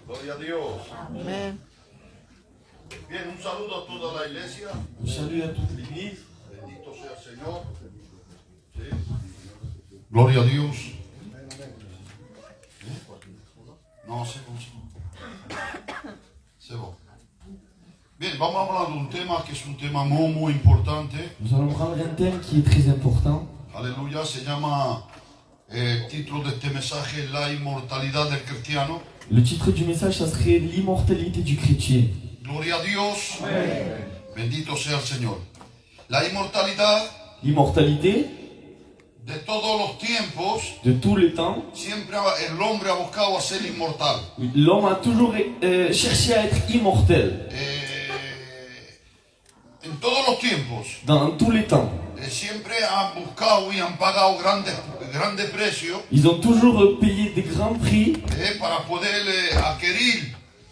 Gloria a Dios. Amen. Bien, un saludo a toda la iglesia. Un salut à toute l'église. Bendito sea el Señor. ¿Sí? Gloria a Dios. No, c'est bon, c'est bon. C'est bon. Bien, vamos a hablar de un tema que es un tema muy importante. Nous allons prendre un thème qui est très important. Aleluya, se llama, el título de este mensaje, la inmortalidad del cristiano. Le titre du message, ça serait l'immortalité du chrétien. Gloria a Dios. Amén. Bendito sea el Señor. La inmortalidad L'immortalité de todos los tiempos, de tous les temps. siempre el hombre ha buscado a ser inmortal. L'homme a toujours cherché à être immortel. En todos los tiempos, Dans tous les temps. siempre han buscado y han pagado grandes precios Ils ont toujours payé des grands prix para poder adquirir,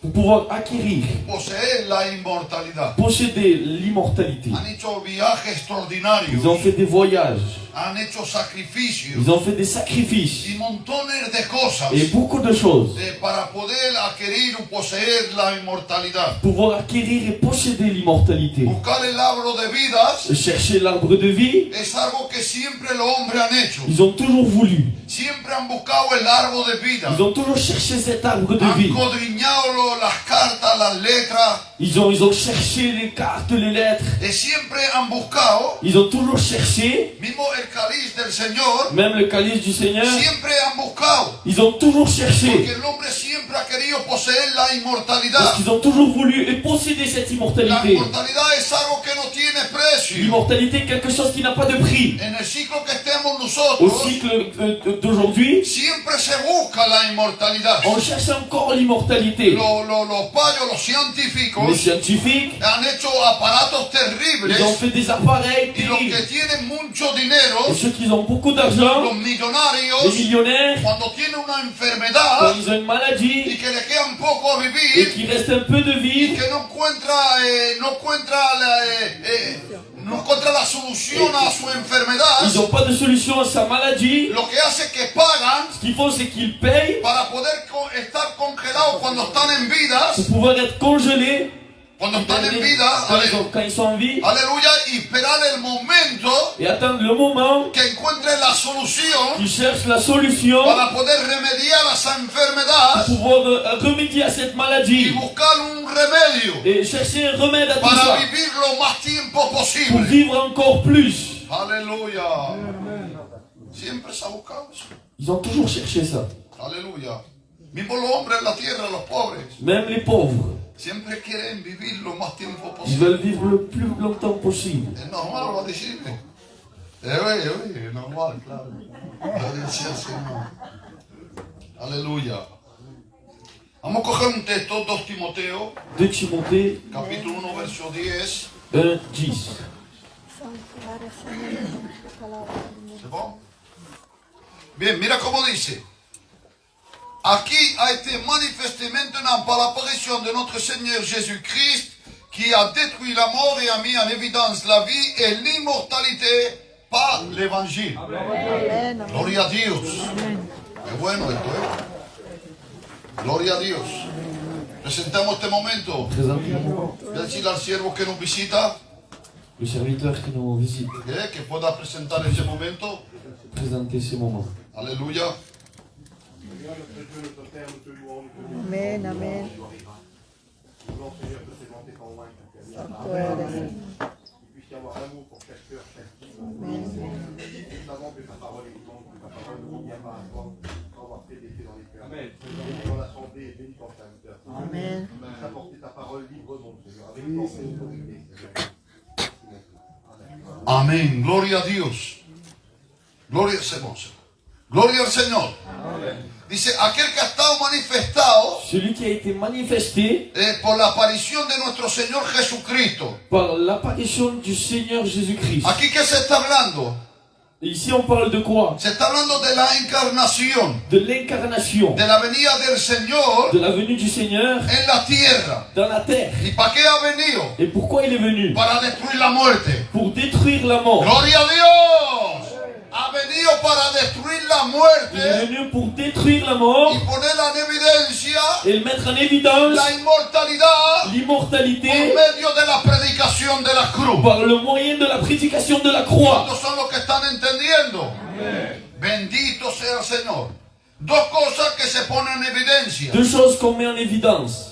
pour pouvoir acquérir, poseer la inmortalidad. posséder l'immortalité. Han hecho viajes extraordinarios, Ils ont fait des voyages. han hecho sacrificios Ils ont fait des sacrifices. y montones de cosas Et beaucoup de choses. para poder adquirir o poseer la inmortalidad. Pour pouvoir acquérir et posséder l'immortalité. Buscar el árbol de vidas Chercher l'arbre de vie. es algo que siempre los hombres han hecho. Ils ont toujours voulu. Siempre han buscado el árbol de vida. Ils ont toujours cherché cet arbre de Han vie. escudriñado las cartas, las letras. Ils ont cherché les cartes, les lettres. Siempre han buscado, Ils ont toujours cherché, mismo el cáliz del Señor, même le calice du Seigneur. siempre han buscado. Ils ont toujours Porque cherché. el hombre siempre ha querido poseer la Parce inmortalidad. qu'ils ont toujours voulu et posséder cette La immortalité. inmortalidad es algo que no tiene precio. L'immortalité est quelque chose qui n'a pas de prix. En el ciclo que estemos Au nosotros, cycle d'aujourd'hui, siempre se busca la inmortalidad. on cherche encore l'immortalité. Los payos, los Les científicos, scientifiques, han hecho aparatos ils ont terribles. fait des appareils Y los que terribles. tienen mucho dinero, Et ceux qui ont beaucoup d'argent, los les millonarios, millionnaires, cuando tienen una quand enfermedad ils ont une y maladie que le quedan poco a et vivir, qu'il reste un peu de y vie, que no encuentra la solución a su enfermedad, ils n'ont pas de solution à sa maladie. lo que hace es que pagan Ce qu'ils font, c'est qu'ils payent para poder estar congelados cuando están en vida, pour pouvoir être congelés cuando están en vida, quand ils sont en vie, aleluya, y esperar el momento et attendre le moment que encuentren la solución qu'ils cherchent la solution para poder remediar a esa enfermedad pour pouvoir remédier à cette y maladie buscar un remedio et chercher un remède à tout para ça vivir lo más tiempo pour posible. vivre encore plus. Aleluya. Siempre se ha buscado eso. Ils ont toujours cherché ça. Aleluya. Mismo los hombres en la tierra, los pobres, Même les pauvres, siempre quieren vivir lo más tiempo ils posible. veulent vivre le plus longtemps possible. Es normal, va a decirle. Es normal, claro. Gloria sea al Señor. Aleluya. Vamos a coger un texto, 2 Timoteo, 2 Timothée capítulo 1, verso 10. 1:10. ¿Se va? Bien, mira cómo dice. Aquí a été manifesté maintenant par l'apparition de notre Seigneur Jésus-Christ qui a détruit la mort et a mis en évidence la vie et l'immortalité par l'évangile. Amen. Gloria a Dios. Qué bueno esto, ¿eh? Gloria a Dios. Presentamos este momento. Présente le moment. Voy a decirle al siervo que nos visita Le serviteur qui nous visite, que pueda presentar ese momento. présenter ce moment. Aleluya. Amen, amen. Santo eres. Il puisse y avoir l'amour pour chaque cœur, chaque vie. Nous savons que ta parole est vivante, que ta parole ne revient pas à toi, pour avoir fait des faits dans les cœurs. Bénis dans l'assemblée et bénis ton serviteur. Amen. Puisse apporter ta parole librement, Seigneur, avec force et autorité, Seigneur. Amén. Gloria a Dios. Gloria, c'est bon, c'est bon. Gloria al Señor. Dice, aquel que ha estado manifestado Celui qui a été manifesté por la aparición de nuestro Señor Jesucristo. par l'apparition du Seigneur Jésus-Christ. Aquí, ¿qué se está hablando? Ici, on parle de quoi? Se está hablando de la encarnación, De l'incarnation, de la venida del Señor de la venue du Seigneur en la tierra. dans la terre. ¿Y para qué ha venido? Et pourquoi il est venu? Para destruir la muerte. Pour détruire la mort. ¡Gloria a Dios! Ha venido para destruir la Il est muerte venu pour détruire la mort y ponerla en evidencia et le mettre en évidence la inmortalidad por l'immortalité medio de la predicación de la cruz. par le moyen de la prédication de la croix. ¿Cuántos son los que están entendiendo? Bendito sea el Señor. Dos cosas que se ponen en evidencia. Deux choses qu'on met en évidence.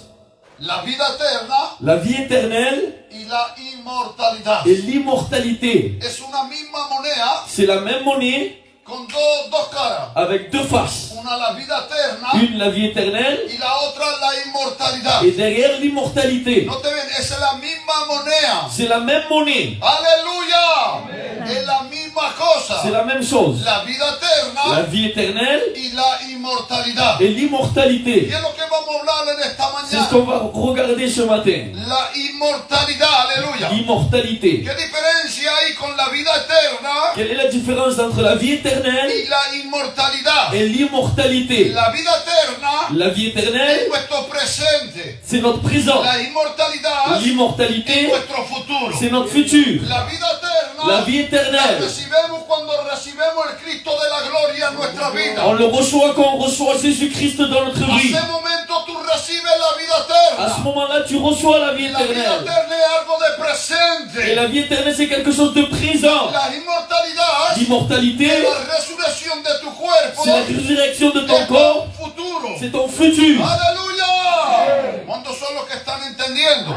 La vida eterna La vie éternelle y la inmortalidad. et l'immortalité. Es una misma moneda C'est la même monnaie con dos caras. avec deux faces. Una la vida eterna Une, la vie éternelle, y la otra la inmortalidad. et derrière l'immortalité. No te ven, es la misma moneda. C'est la même monnaie. Aleluya. Es la misma cosa. C'est la même chose. La vida La eterna vie éternelle y la inmortalidad. et l'immortalité. Y es lo que vamos a hablar en esta C'est ce mañana. qu'on va regarder ce matin. La inmortalidad, aleluya. L'immortalité. ¿Qué diferencia hay con la vida eterna Quelle est la différence entre la vie éternelle y la inmortalidad? et l'immortalité? La vida eterna La vie es éternelle, nuestro presente. c'est notre présent. La inmortalidad es L'immortalité, nuestro futuro. c'est notre futur. La vida eterna La vie la éternelle, recibimos cuando recibimos el Cristo de la gloria en nuestra vida. on le reçoit quand on reçoit Jésus-Christ dans notre A vie. ese momento tú recibes la vida eterna. À ce moment-là, tu reçois la vie La vida éternelle. eterna es algo de Et presente. la vie éternelle, c'est quelque chose de présent. La inmortalidad es L'immortalité, la resurrección de tu cuerpo. c'est la résurrection de ton Es corps, tu futuro. c'est ton futur. Aleluya. ¿Cuántos son los que están entendiendo?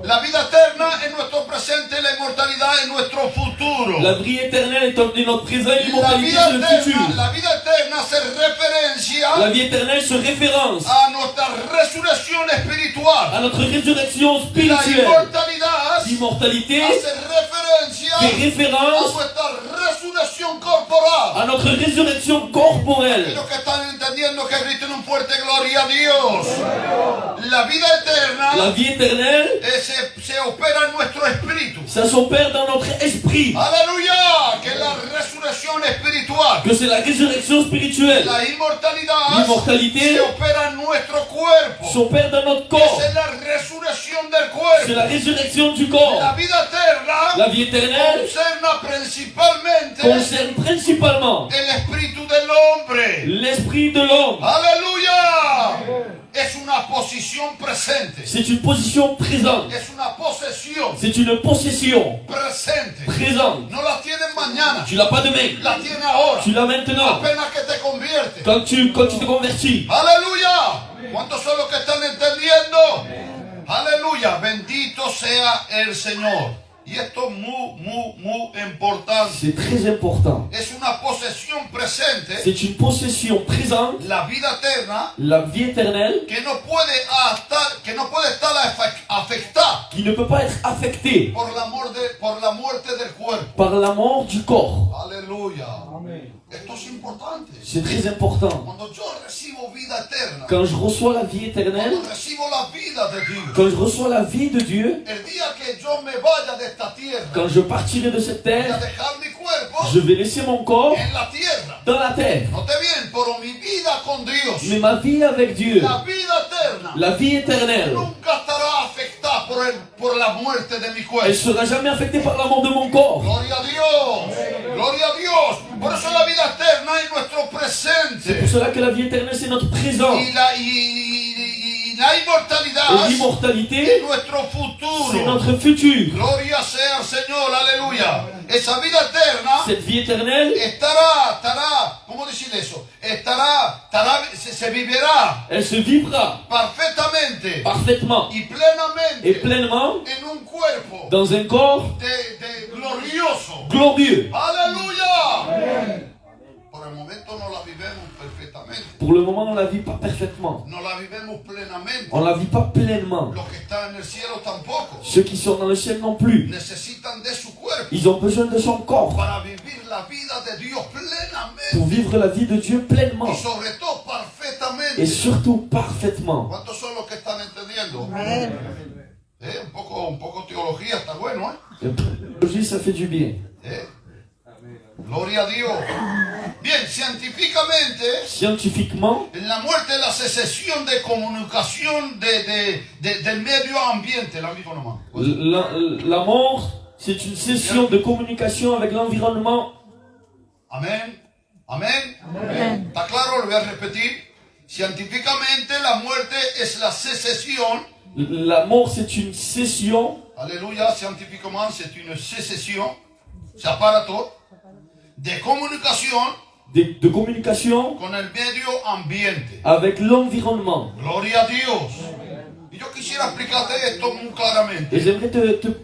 La vida eterna es nuestro presente, la inmortalidad es nuestro futuro. La vie éternelle est notre présent et La l'immortalité, vida c'est le futur. eterna, la vida eterna hace referencia La vie éternelle se référence a nuestra resurrección espiritual. à notre résurrection La spirituelle. inmortalidad L'immortalité hace referencia fait a référence nuestra resurrección corporal. à notre résurrection corporelle. Los que están entendiendo que griten un fuerte gloria a Dios. La vida eterna La vie éternelle, se opera en nuestro espíritu. ça s'opère dans notre esprit. Aleluya, que es la resurrección espiritual. Que c'est la résurrection spirituelle. La inmortalidad L'immortalité se opera en nuestro cuerpo. s'opère dans notre corps. Esa es la resurrección del C'est cuerpo. la résurrection du corps. La vida eterna La vie éternelle concerna principalmente concerne principalement el espíritu del hombre. l'esprit de l'homme. Aleluya. Es una posición presente. C'est une position présente. Es una posesión C'est une possession presente. présente. No la tienes mañana, Tu l'as pas demain. la tienes ahora. Tu l'as maintenant. Apenas que te conviertes. Quand tu te convertis. Aleluya. ¿Cuántos son los que están entendiendo? Aleluya. Bendito sea el Señor. Y esto es muy importante. C'est très important. Es una posesión presente. C'est une possession présente. La vida eterna La vie éternelle que no puede estar afectada qui ne peut pas être affectée por la muerte del cuerpo. par la mort du corps. Aleluya. Esto es importante. C'est très important. Cuando yo recibo vida eterna, Quand je reçois la vie éternelle, cuando recibo la vida de Dios, quand je reçois la vie de Dieu, el día que yo me vaya de esta tierra, quand je partirai de cette voy a terre, dejar mi cuerpo je vais laisser mon corps en la tierra. dans la terre. Note bien, pero mi vida con Dios, Mais ma vie avec Dieu, la vida eterna, la vie éternelle, nunca estará afectada por la muerte de mi elle cuerpo. sera jamais affectée par la mort de mon corps. Gloria a Dios, gloria a Dios. Por eso la vida eterna es nuestro C'est presente. pour cela que la vie éternelle, c'est notre présent. Y la Et inmortalidad l'immortalité, es nuestro c'est futuro. notre futur. Gloria sea al Señor, aleluya. Esa vida eterna Cette vie éternelle, estará, ¿cómo decir eso? Se vivirá elle se vivra perfectamente parfaitement y et plenamente pleinement en un cuerpo dans un corps de glorioso. glorieux. Aleluya. Por el momento no la vivemos perfectamente. Pour le moment, on ne la vit pas parfaitement. No la vivemos plenamente. On ne la vit pas pleinement. Los que están en el cielo tampoco. Ceux qui sont dans le ciel non plus. Necesitan de su cuerpo. Ils ont besoin de son corps para vivir la vida de Dios plenamente pour vivre la vie de Dieu pleinement y sobre todo perfectamente. et surtout parfaitement. ¿Cuántos son los que están entendiendo? Amen. Un poco teología está bueno, ¿eh? La théologie, ça fait du bien. Gloria a Dios. Bien, científicamente, Scientifiquement, la muerte es la secesión de comunicación del medio ambiente, el environnement. la mort, c'est une cession de communication avec l'environnement. Amén. Amén. Amen. ¿Está claro? Lo voy a repetir. Científicamente, la muerte es la secesión. La mort, c'est une cession. Alléluia. Científicamente, c'est une secesión. Se apara todo. De comunicación De communication con el medio ambiente. avec l'environnement. Gloria a Dios. Y yo quisiera explicarte esto muy claramente. Et j'aimerais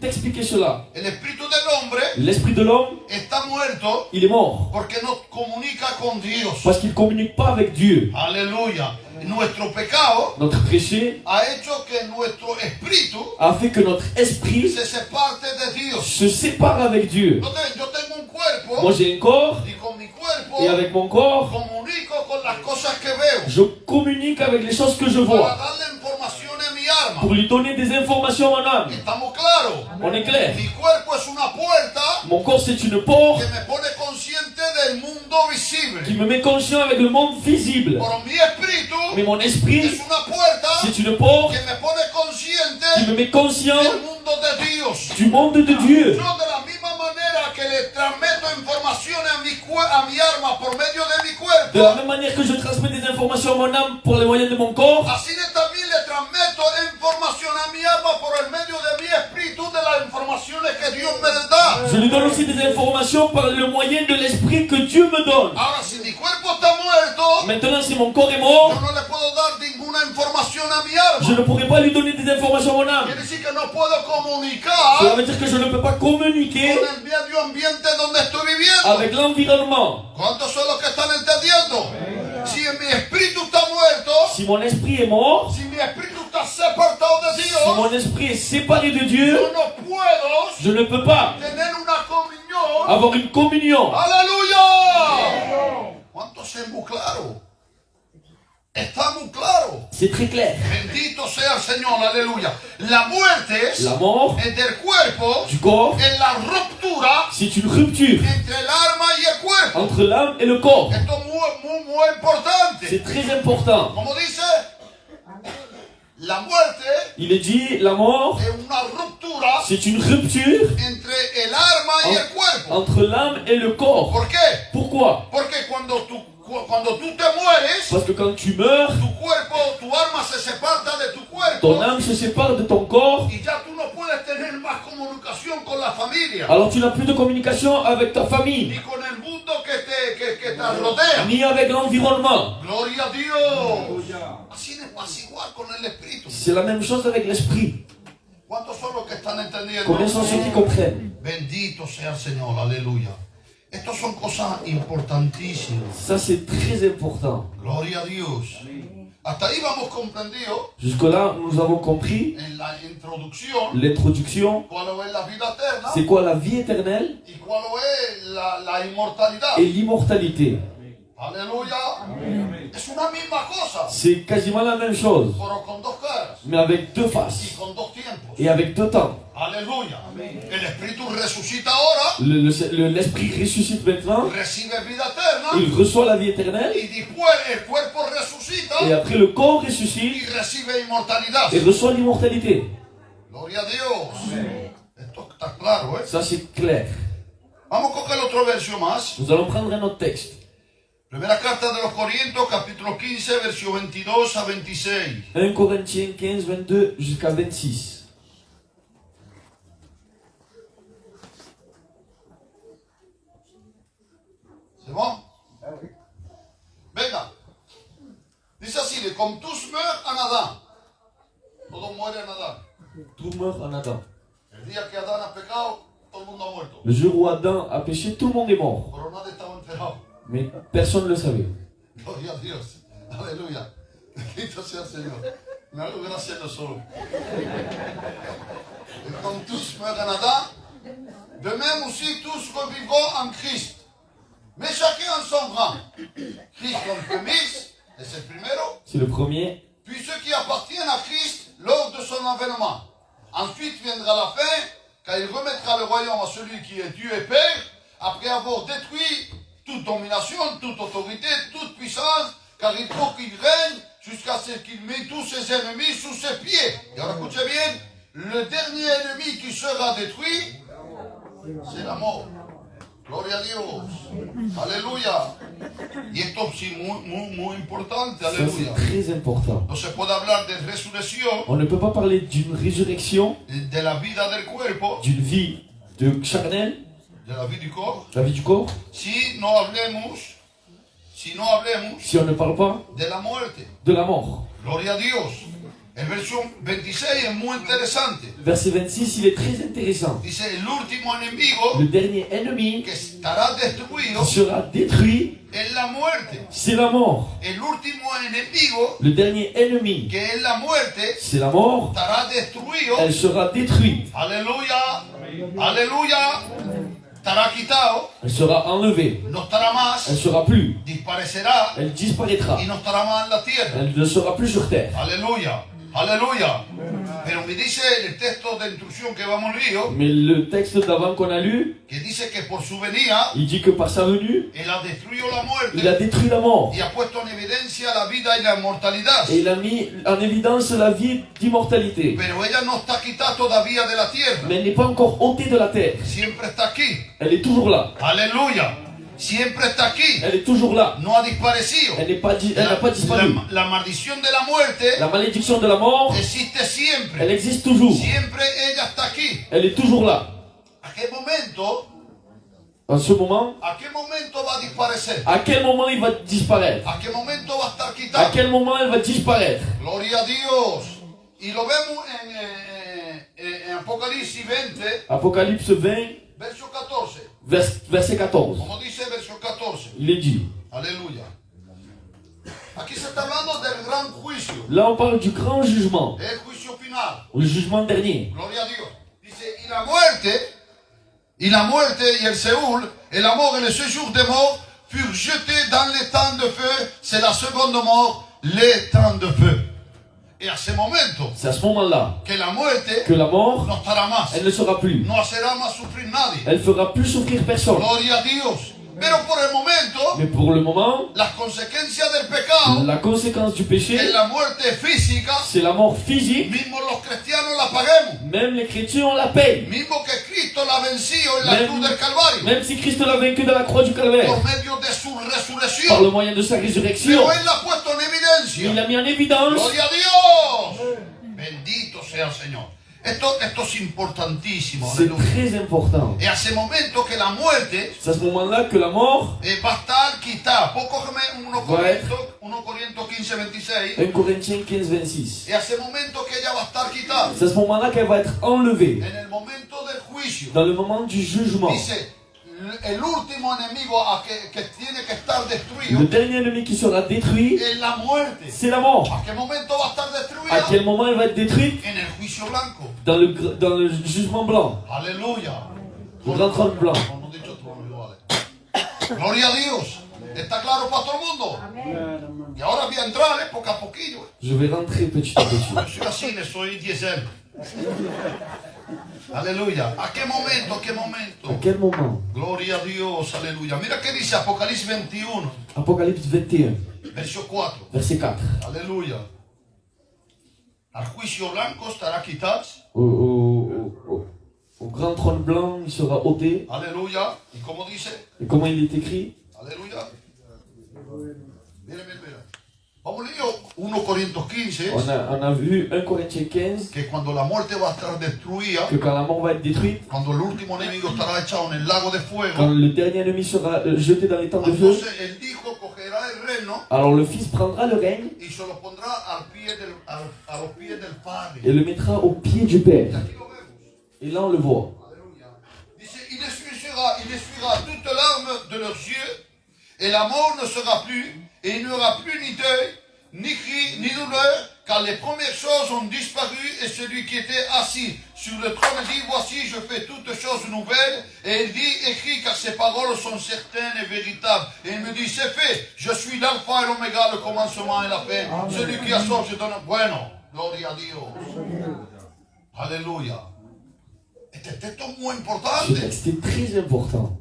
t'expliquer cela. El espíritu del hombre L'esprit de l'homme, está muerto il est mort. porque no comunica con Dios. Parce qu'il ne communique pas avec Dieu. Aleluya. Nuestro pecado Notre péché ha hecho que nuestro espíritu a fait que notre esprit se separte de Dios. se sépare avec Dieu. Yo tengo un cuerpo Moi, j'ai un corps, y con mi cuerpo et avec mon corps, comunico con las cosas que veo je communique avec les choses que je para vois. darle información a mi alma. Pour lui donner des informations à mon âme. ¿Estamos claros? On est clair. Mi cuerpo es una puerta Mon corps, c'est une porte que me pone consciente del mundo visible. qui me met conscient avec le monde visible. Pero mi espíritu Mais mon esprit, es una puerta c'est une porte que me pone consciente qui me met conscient del mundo de Dios. du monde de Dieu. Yo de la misma manera que le transmito información a mi alma por medio de mi De la cuerpo, même manière que je transmets des informations à mon âme pour les moyens de mon corps, así también le transmito información a mi alma por el medio de mi espíritu de las informaciones que Dios me da. je lui donne aussi des informations par le moyen de l'esprit que Dieu me donne. Ahora, si mi cuerpo está muerto, Maintenant, si mon corps est mort, yo no le puedo dar ninguna información a mi alma. je ne pourrai pas lui donner des informations à mon âme. Quiere decir que no puedo Cela comunicar veut dire que je ne peux pas communiquer con el medio ambiente donde estoy viviendo. avec l'environnement. ¿Cuántos son los que están entendiendo? Si mi espíritu está muerto, Si mon esprit est mort, si mi espíritu está separado de si Dios, mon esprit est séparé de Dieu, yo no puedo je ne peux pas tener una comunión. avoir une communion. ¡Aleluya! ¿Cuántos es muy claro? Está muy claro. C'est très clair. Bendito sea el Señor, aleluya. La muerte La mort es del cuerpo, du corps, es la ruptura c'est une rupture entre el alma y el cuerpo. entre l'âme et le corps. Esto es muy importante. C'est très important. Como dice, la muerte Il est dit, la mort, es una ruptura c'est une rupture entre el alma y el cuerpo. entre l'âme et le corps. ¿Por qué? Pourquoi? Porque cuando tú te mueres, Parce que quand tu meurs, tu cuerpo, tu alma se separa de tu cuerpo ton âme se sépare de ton corps, y ya tú no puedes tener más comunicación con la familia alors tu n'as plus de communication avec ta famille, ni con el mundo que te rodea. ni avec l'environnement. Gloria a Dios. Así es más igual con el espíritu. C'est la même chose avec l'esprit. ¿Cuántos son los que están entendiendo? Combien sont ceux qui comprennent? Bendito sea el Señor, aleluya. Estas son cosas importantísimas. Ça, c'est très important. Gloria a Dios. Hasta ahí vamos comprendido Jusque-là, nous avons compris en la introducción l'introduction. cuál es la vida eterna C'est quoi la vie éternelle y cuál es la inmortalidad. et l'immortalité? Aleluya. Es una misma cosa, C'est quasiment la même chose, pero con dos caras mais avec deux y faces con dos tiempos. et avec deux temps. Aleluya. El Espíritu resucita ahora, L'esprit ressuscite maintenant, recibe vida eterna il reçoit la vie éternelle, y después el cuerpo resucita et après le corps ressuscite y recibe inmortalidad. et reçoit l'immortalité. Gloria a Dios. Esto está claro, ¿eh? Ça, c'est clair. Vamos a coger otro verso más. Nous allons prendre un autre texte. Primera carta de los Corintios, capítulo 15, verso 22 a 26. 1 Corinthiens 15, 22 jusqu'à 26. C'est bon? Venga. Dice así, comme tous meurent en Adán. Todos mueren en Adán. Tout meurt en Adam. El día que Adán ha pecado, todo el mundo ha muerto. Le jour où Adam a péché, tout le monde est mort. Pero nadie estaba enterado. Mais personne ne le savait. Gloria a Dios. Aleluya. Bendito sea el Señor. Me hago gracia yo solo. Comme tous meurent en Adán, De même aussi, tous revivront en Christ. Mais chacun en son rang. Christ comme premise, et c'est le primero. C'est le premier. Puis ceux qui appartiennent à Christ lors de son avènement. Ensuite viendra la fin, car il remettra le royaume à celui qui est Dieu et Père, après avoir détruit toute domination, toute autorité, toute puissance, car il faut qu'il règne jusqu'à ce qu'il mette tous ses ennemis sous ses pieds. Et alors écoutez bien, le dernier ennemi qui sera détruit, c'est la mort. Gloria a Dios. Aleluya. Y esto sí muy importante. Ça, Aleluya. c'est très important. No se puede hablar de resurrección, On ne peut pas parler d'une résurrection, de la vida del cuerpo, d'une vie de charnel, de la vie du corps, la vie du corps, si no hablemos si on ne parle pas de la muerte. de la mort. Gloria a Dios. El verso 26 es muy interesante. Verset 26, il est très intéressant. Dice, el último enemigo Le dernier ennemi que estará destruido qui sera détruit, es la muerte. c'est la mort. El último enemigo Le dernier ennemi, que es la muerte c'est la mort. estará destruido. Elle sera détruite. Aleluya. Aleluya. Estará quitado. Elle sera enlevée. No estará más. Elle sera plus. Disparecerá. Elle disparaîtra. Y no estará más en la tierra. Elle ne sera plus sur terre. Aleluya, aleluya. Pero me dice el texto de instrucción que vamos a leer, Mais le texte d'avant qu'on a lu, que dice que por su venida, il dit que par sa venue, Él ha destruido la il a muerte détruit la mort. y ha puesto en evidencia la vida y la inmortalidad. Et il a mis en évidence la vie d'immortalité. Pero ella no está quitada todavía de la tierra. Mais elle n'est pas encore ôtée de la terre. Siempre está aquí. Elle est toujours là. Aleluya. Siempre está aquí. Elle est toujours là. No ha disparecido. Elle n'a pas disparu. La maldición de la muerte La malédiction de la mort, existe elle siempre. existe toujours. Siempre ella está aquí. Elle est toujours là. ¿A qué momento? En ce moment, ¿A qué momento va a disparecer? à quel moment il va disparaître? ¿A qué momento va a estar À quitado? quel moment elle va disparaître? Gloria a Dios. Y lo vemos en Apocalipsis 20, Apocalypse 20, verso 14. verset 14. Como dice verso 14. Il est dit. Aleluya. Aquí se está hablando del gran juicio. Là, on parle du grand jugement. El juicio final. Le jugement dernier. Gloria a Dios. Dice, y la muerte y el Seúl, el amor et le séjour des morts furent jetés dans les temps de feu. C'est la seconde mort, les temps de feu. Et à ce momento, C'est à ce moment-là que la muerte que la mort, no estará más. elle ne sera plus. No hacerá más sufrir nadie. Elle fera plus souffrir personne. Gloria a Dios. Pero por el momento, Mais pour le moment, las consecuencias del pecado, la conséquence du que es péché, la muerte física, c'est la mort physique. mismo los cristianos la paguemos. Même les chrétiens, on la paye. Mismo que Cristo la venció en la Même- cruz del Calvario, Même si Christ l'a vaincu dans la croix du calvaire, por medio de su par le resurrección. moyen de sa résurrection, Pero Él la ha puesto en il evidencia. l'a mis en évidence. Gloria a Dios. Bendito sea el Señor. Esto es importantísimo. C'est Aleluya. très important. Y hace momento que la muerte C'est à ce moment-là que la mort, va a estar quitada. Poco 1 Ouais. Corintios 15, 26. 1 Corinthiens 15, 26. Y hace momento que ella va a estar quitada. C'est à ce moment-là qu'elle va être enlevée. En el momento del juicio. Dans le moment du jugement. Dice, el último enemigo que tiene que estar Le destruido dernier ennemi qui sera détruit, es la muerte. c'est la mort. ¿A qué momento va a estar À destruida? quel moment elle va être détruite? En el juicio blanco. Dans le jugement blanc. Aleluya. Le grand trône blanc. No, no he dicho trono, yo, vale. Gloria a Dios. ¿Está claro para todo el mundo? Y ahora voy a entrar, poco a poquillo. Je vais rentrer petit à petit. Yo soy así, soy diesel. Aleluya. ¿A qué momento? ¿A qué À momento? quel moment? Gloria a Dios, aleluya. Mira qué dice Apocalipsis 21, Apocalypse 21, verso 4. verset 4. Aleluya. Al juicio blanco estará quitado. Au grand trône blanc, il sera ôté. Aleluya. ¿Y cómo dice? Et comment il est écrit? Aleluya. Mira, mira, mira. Vamos a leer 1 Corintios 15. On a vu 1 Corinthiens 15, Que cuando la muerte va a estar destruida, que quand la mort va être détruite, cuando el último enemigo estará echado en el lago de quand fuego, le dernier ennemi sera jeté dans les temps de feu, entonces el Hijo cogerá el reino alors le Fils prendra le règne y se lo pondrá a los pies del Padre. et le mettra au pied du Père. Y aquí lo vemos. Et là, on le voit. Aleluya. Dice, il essuiera toute larme de leurs yeux, et la mort ne sera plus, et il n'y aura plus ni deuil, ni cri, ni douleur, car les premières choses ont disparu, et celui qui était assis sur le trône et dit, voici, je fais toutes choses nouvelles. Et il dit, écrit, car ces paroles sont certaines et véritables. Et il me dit, c'est fait. Je suis l'alpha et l'oméga, le commencement et la fin. Celui qui a sauvé, je donne. Bueno, gloria a Dios. Alléluia. Este texto es muy Ce importante. texte est très important.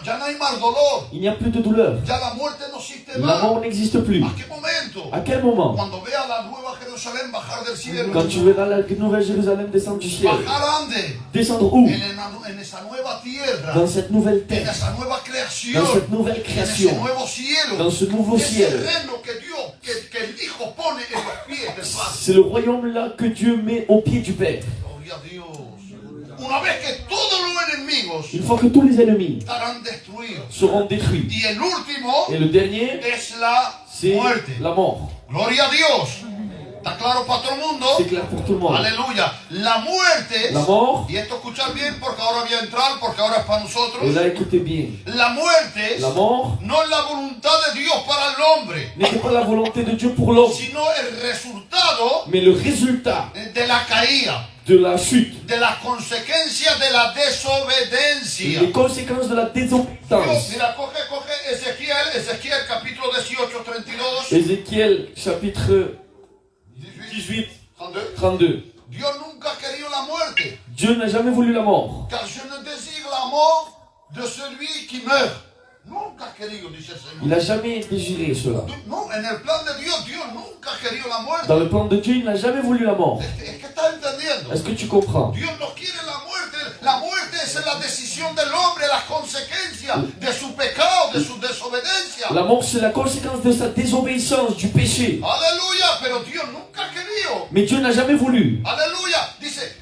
Ya no hay más dolor. Il n'y a plus de douleur. Ya la muerte no existe La más. mort n'existe plus. ¿A qué momento? À quel moment? Cuando vea la nueva Jerusalén bajar del cielo. Quand tu verras la nouvelle Jérusalem descendre du ciel. Bajar ande. Descendre où? En esa nueva tierra. Dans cette nouvelle En terre. esa nueva creación. Dans cette nouvelle En ese création. nuevo cielo. Dans ce nouveau Ese ciel. reino que Dios, que el Hijo pone en los pies del Padre. C'est le royaume là que Dieu met au pied du Père. Gloria a Dios. Una vez que todos los enemigos Une fois que tous les ennemis estarán destruidos. seront détruits. Y el último Et le dernier, es la c'est muerte. la mort. Gloria a Dios. ¿Está claro para todo el mundo? C'est clair pour tout le monde. Aleluya. La muerte, La mort, y esto escuchar bien porque ahora voy a entrar, porque ahora es para nosotros. et là écoutez bien, La muerte la mort no es la voluntad de Dios para el hombre, n'était pas la volonté de Dieu pour l'homme, sino el resultado mais le résultat de la caída, de la chute, de las consecuencias de la desobediencia. les conséquences de la Dios, désobéissance. mira, coge Ezequiel capítulo 18, 32. Ézéchiel chapitre 18, 32. Dios nunca ha querido la muerte, Dieu n'a jamais voulu la mort, car je ne désire la mort de celui qui meurt. Nunca ha querido, dice el Señor. il n'a jamais désiré cela. No, en el plan de Dios, Dios nunca ha querido la muerte. Dans le plan de Dieu, il n'a jamais voulu la mort. Es que está entendiendo. Est-ce que tu comprends? Dios no quiere la muerte. La muerte es la decisión del hombre, las consecuencias de su pecado, de su desobediencia. La mort, c'est la conséquence de sa désobéissance, du péché. Aleluya, pero Dios nunca ha querido. Mais Dieu n'a jamais voulu. Aleluya, dice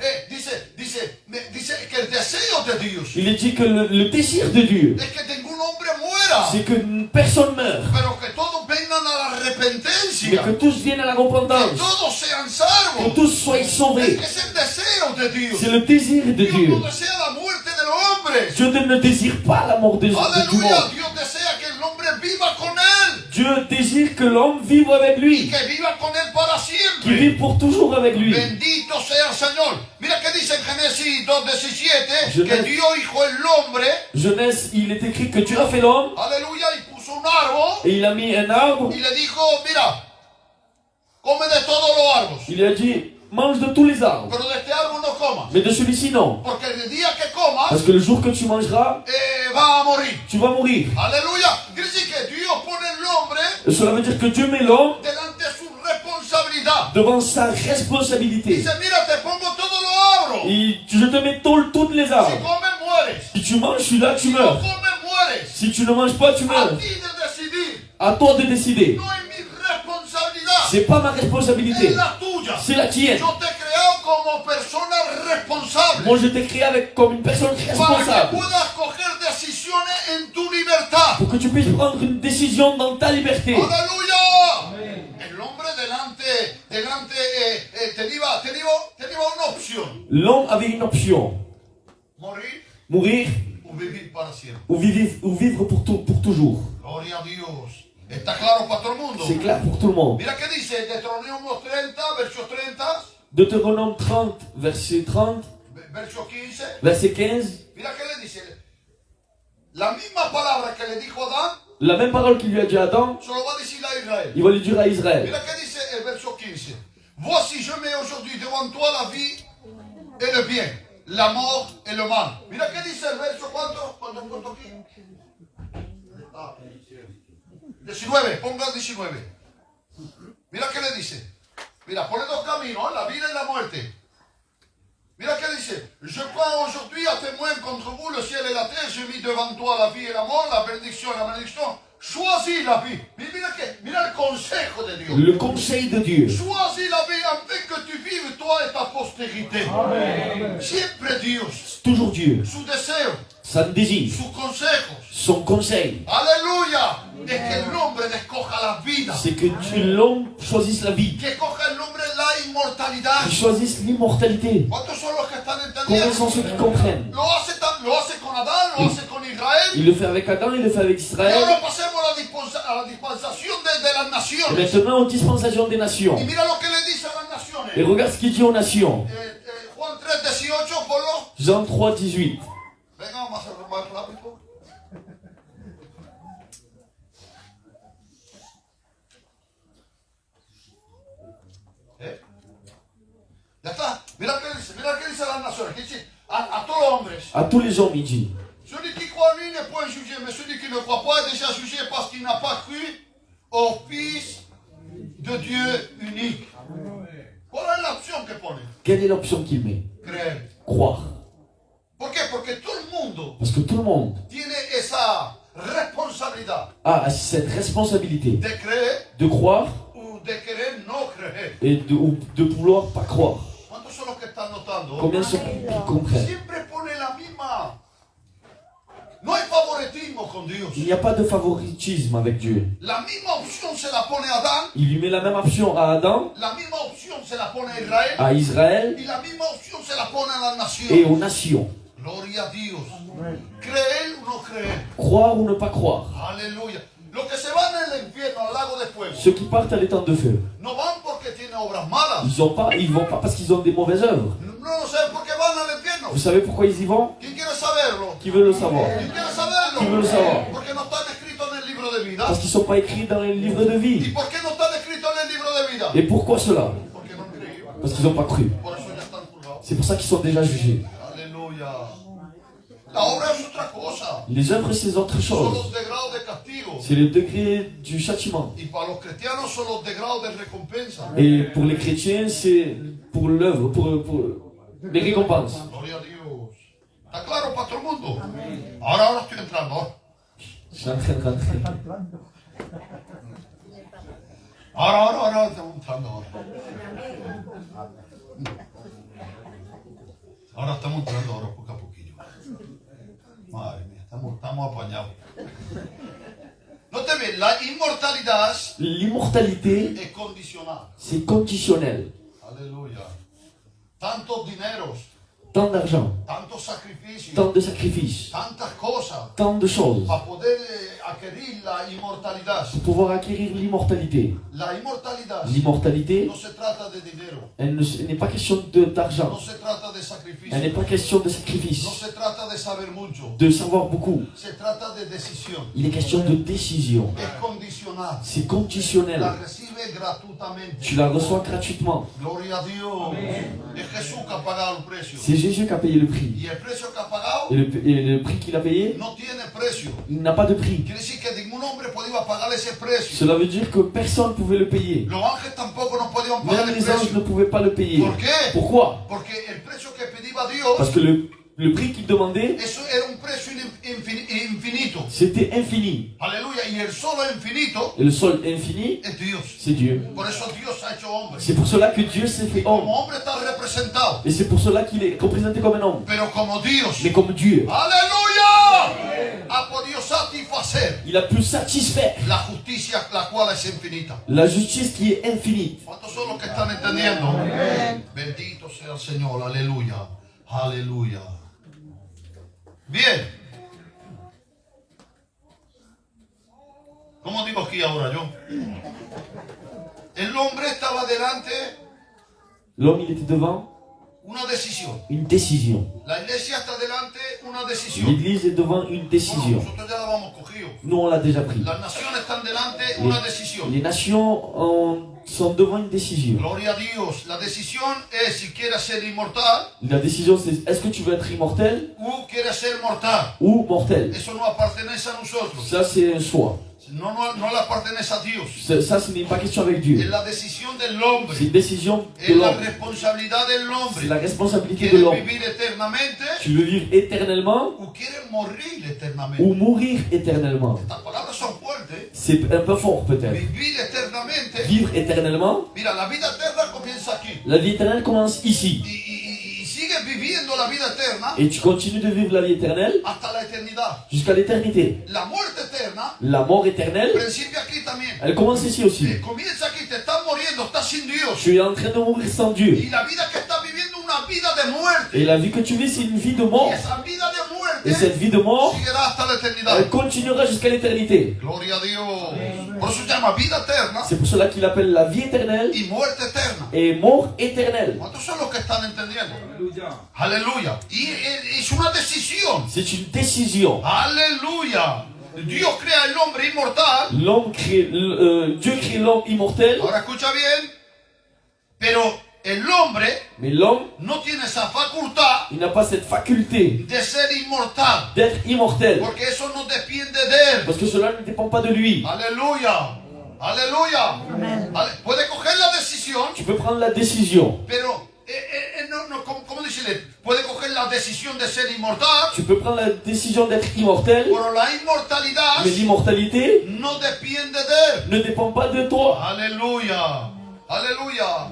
que el deseo de Dios Il est dit que le désir de Dieu, es que ningún hombre muera, c'est que personne meure, pero que todos vengan a la mais arrepentencia, que tous viennent à la que repentance, todos sean que salvos. tous soient sauvés. Es el deseo de Dios. C'est le désir de Dios Dieu. no desea la muerte del hombre. Dieu ne désire pas la mort du Aleluya, monde. Dios desea que el hombre viva con él Dieu désire que l'homme vive avec y lui, que viva con él para qu'il siempre. vive pour toujours avec lui. Bendito sea el Señor. Mira que dice en Génesis 2:17 Je que vais- Dios hizo el hombre, Genèse, il est écrit que Dieu a fait l'homme aleluya, y puso un árbol et il a mis un arbre. y le dijo, mira, come de todos los árboles, Il lui a dit, mange de tous les arbres, pero de este árbol no comas, mais de celui-ci non. porque el día que comas Parce que le jour que tu mangeras, va a morir. tu vas mourir. Aleluya. Quiere decir que Dios pone el hombre Et cela veut dire que Dieu met l'homme delante de su responsabilidad. devant sa responsabilité. Dice, mira, te pongo todos los árboles. Et je te mets toutes les Si arbres. comes, mueres. Si tu manges celui-là, tu Si no meurs. comes, mueres. Si tu ne manges pas, tu A meurs. ti de decidir. À toi de décider. No es mi responsabilidad. C'est pas ma responsabilité, Es la tuya. c'est la tienne. Yo te he creado como persona responsable. Moi, je t'ai créé comme une personne Para que responsable. puedas coger decisiones en tu libertad. Pour que tu puisses prendre une décision dans ta liberté. Aleluya. El hombre tenía una opción. L'homme avait une option. Morir Mourir o vivir para siempre. ou vivre pour toujours. Gloria a Dios. ¿Está claro para todo el mundo? C'est clair pour tout le monde. Mira que dice Deuteronomio 30, verso 30, Deutéronome 30, verset 30, verso 15. verset 15. Mira que le dice. La misma palabra que le dijo Adán, La même parole qu'il lui a dit à Adam, se lo va a decir a Israel. il va lui dire à Israël. Mira que dice el verso 15. Voici, je mets aujourd'hui devant toi la vie et le bien, la mort et le mal. Mira que dice el verso, ¿cuánto aquí? 19, ponga 19. Mira que le dice. Mira, pone dos caminos, la vida y la muerte. Mira que dice, je prends aujourd'hui à témoin contre vous le ciel et la terre, j'ai mis devant toi la vie et la mort, la bénédiction et la malédiction. Choisis la vie. Mira el consejo de Dios. Le conseil de Dieu. Choisis la vie afin que tu vives toi et ta postérité. Amen. Siempre Dios. Toujours Dieu. Su deseo, Son désir, sus consejos. son conseil, Aleluya. Es que el hombre escoja la vida. c'est que l'homme choisisse la vie, Que escoja el hombre la inmortalidad. qu'il choisisse l'immortalité. ¿Cuántos son los que están Combien sont entendiendo? ceux qui comprennent? Lo hace con Adán, lo hace con Israel. Il le fait avec Adam, il le fait avec Y Israël. ahora pasemos a la dispensación de las Et naciones. maintenant aux dispensations des nations. Y mira lo que le dice a las naciones. Et regarde ce qu'il dit aux nations. Juan 3:18. Jean 3, 18. Venga, más rápido. Ya está. Mira qué dice las naciones. Que dice a todos los hombres. À tous les hommes, il dit. Celui qui croit en lui n'est point jugé, mais celui qui ne croit pas est déjà jugé parce qu'il n'a pas cru au Fils de Dieu unique. Quelle est l'option que pone? Quelle est l'option qu'il met? Creer. Croire. ¿Por qué? Porque todo el mundo Parce que tout le monde tiene esa responsabilidad a cette responsabilité de creer de croire o de querer no creer. et ou de vouloir pas croire. ¿Cuántos son los que están notando? Combien sont qui comprennent? Siempre pone la misma. No hay favoritismo con Dios. Il n'y a pas de favoritisme avec Dieu. La misma opción se la pone a Adán, Il lui met la même option à Adam, la misma opción se la pone a Israel à Israël y la misma opción se la pone a las et naciones. aux nations. Gloria a Dios. Creer o no creer. Croire ou ne pas croire. Aleluya. Los que se van al infierno, al lago de fuego, Ceux qui partent à l'étang de feu, no van porque tienen obras malas. ils vont pas parce qu'ils ont des mauvaises œuvres. No sé por qué van al infierno. Vous savez pourquoi ils y vont? ¿Quién quiere saberlo? Qui veut le savoir? ¿Quién quiere saberlo? Qui veut le savoir? Porque no están escritos en el libro de vida. Parce qu'ils ne sont pas écrits dans les livres de ¿Y vie. por qué no están escritos en el libro de vida? Et pourquoi cela? Porque no han creído. Parce qu'ils n'ont pas cru. Por eso ya están juzgados. C'est pour ça qu'ils sont déjà jugés. Aleluya. La obra es otra cosa. Les œuvres, c'est autre Son chose. los de grado de castigo. C'est le degré du châtiment. Y para los cristianos son los de grado de recompensa. Et pour les chrétiens, c'est pour l'œuvre, pour les récompenses. Gloria a Dios. ¿Está claro para todo el mundo? Ahora estoy entrando. Je suis en train de rentrer. Ahora estamos entrando. Ahora estamos entrando poco a poquillo. Madre mía, estamos apañados. No te ves, la inmortalidad L'immortalité, es condicional. c'est conditionnel. Aleluya. Tantos dineros, Tant d'argent, tantos sacrificios, tant de sacrifices, tantas cosas tant de choses para poder adquirir la inmortalidad. pour pouvoir acquérir l'immortalité. La inmortalidad L'immortalité, no se trata de dinero, elle n'est pas question d'argent. no se trata de Elle sacrificio, n'est pas question de no sacrifice, se trata de saber mucho, de savoir beaucoup. se trata de decisión. Il est question de décision. Es condicional. C'est conditionnel. La recibe gratuitamente. Tu la reçois gratuitement. Gloria a Dios. Es Jesús que ha pagado el precio. C'est Jésus qui a payé le prix. Y el precio que ha pagado Et le prix qu'il a payé, no tiene precio. il n'a pas de prix. Quiere decir que ningún hombre podía pagar ese precio. Cela veut dire que personne ne pouvait le payer. Los ángeles tampoco no podían pagar Même el les anges ne precio. pouvaient pas le payer. ¿Por qué? Pourquoi? Porque el precio que pedía Dios, Parce que le prix qu'il demandait, eso era un precio infinito. c'était infini. Aleluya. Y el solo infinito Et le seul infini, es Dios. c'est Dieu. Por eso Dios ha hecho hombre. C'est pour cela que Dieu s'est fait homme. Como hombre está representado. Et c'est pour cela qu'il est représenté comme un homme. Pero como Dios, Mais comme Dieu, aleluya, ha podido satisfacer il a pu satisfaire la justicia, la cual es infinita. la justice qui est infinie. ¿Cuántos son los que están entendiendo? Bendito sea el Señor, aleluya, aleluya. Bien. ¿Cómo digo aquí ahora yo? El hombre estaba delante L'homme, il était devant una decisión. une décision. La iglesia está delante una decisión. L'Église est devant une Bueno, décision. nosotros ya la vamos cogido. Nous, on l'a déjà pris. Las naciones están delante una decisión. Les nations sont devant une décision. Gloria a Dios. La decisión es si quieres ser inmortal La décision, c'est est-ce que tu veux être immortel o quieres ser mortal. ou mortel? Eso no pertenece a nosotros. Ça, c'est un choix. No le pertenece a Dios. Ça, ce n'est pas question avec Es Dieu. la decisión del hombre. C'est une décision de Es la l'homme. responsabilidad del C'est la hombre. responsabilité de ¿Quieres l'homme. vivir eternamente Tu veux vivre éternellement o quieres morir eternamente? ou mourir éternellement? Estas palabras son fuertes. C'est un peu fort peut-être. Vivir eternamente. Vivre éternellement, Mira, la vida eterna comienza aquí. la vie éternelle commence ici. Y sigues viviendo la vida eterna Et tu continues de vivre la vie éternelle hasta la eternidad. jusqu'à l'éternité. La muerte eterna La mort éternelle, principia aquí también. elle commence ici aussi. Comienza aquí, te estás muriendo, estás sin Dios. Tu es en train de mourir sans Dieu. Y la vida que estás viviendo es una vida de muerte. Et la vie que tu vis, c'est une vie de Y mort. esa vida de Et muerte cette vie de mort, seguirá hasta la eternidad. elle continuera jusqu'à l'éternité. Gloria a Dios. Por eso se llama vida eterna C'est pour cela qu'il appelle la vie éternelle y muerte eterna. et mort éternelle. ¿Cuántos son los que están entendiendo? Aleluya. Y es una decisión. C'est une décision. Aleluya. Dios crea el hombre inmortal. Dieu crée l'homme immortel, Ahora escucha bien. Pero el hombre mais l'homme, no tiene esa facultad il n'a pas cette faculté de ser inmortal. d'être immortel. Porque eso no depende de él. Parce que cela ne dépend pas de lui. Aleluya. Aleluya. Puede coger la decisión, Tu peux prendre la décision. pero no, ¿cómo decirle? Puede coger la decisión de ser inmortal, Tu peux prendre la décision d'être immortel, pero la inmortalidad mais l'immortalité no depende de él. ne dépend pas de toi. Aleluya. Aleluya.